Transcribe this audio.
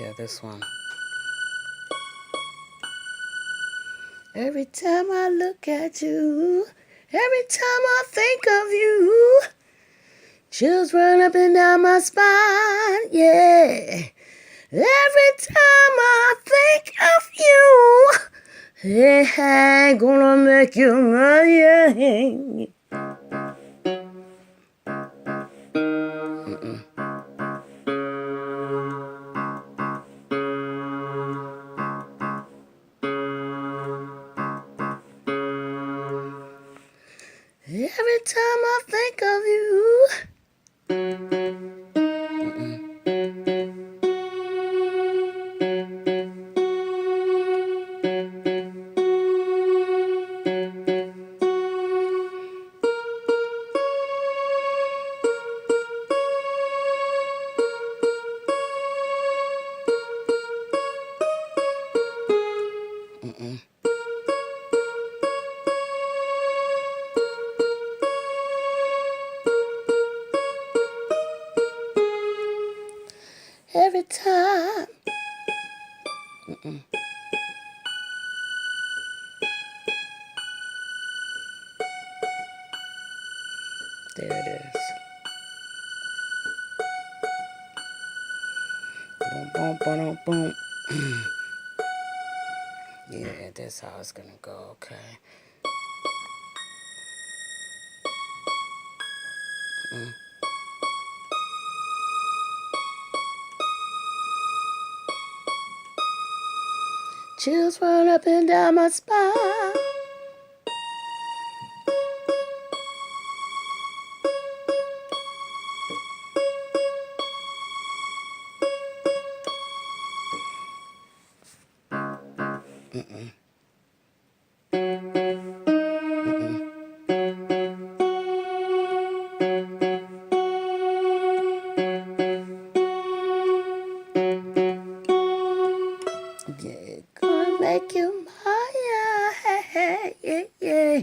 Yeah, this one. Every time I look at you, every time I think of you, chills run up and down my spine, yeah. Every time I think of you, yeah, gonna make you mine. Every time I think of you. Every time. There it is. Boom, boom, boom, boom. Yeah, that's how it's gonna go, okay. Chills run up and down my spine. Yeah, gonna make you mine.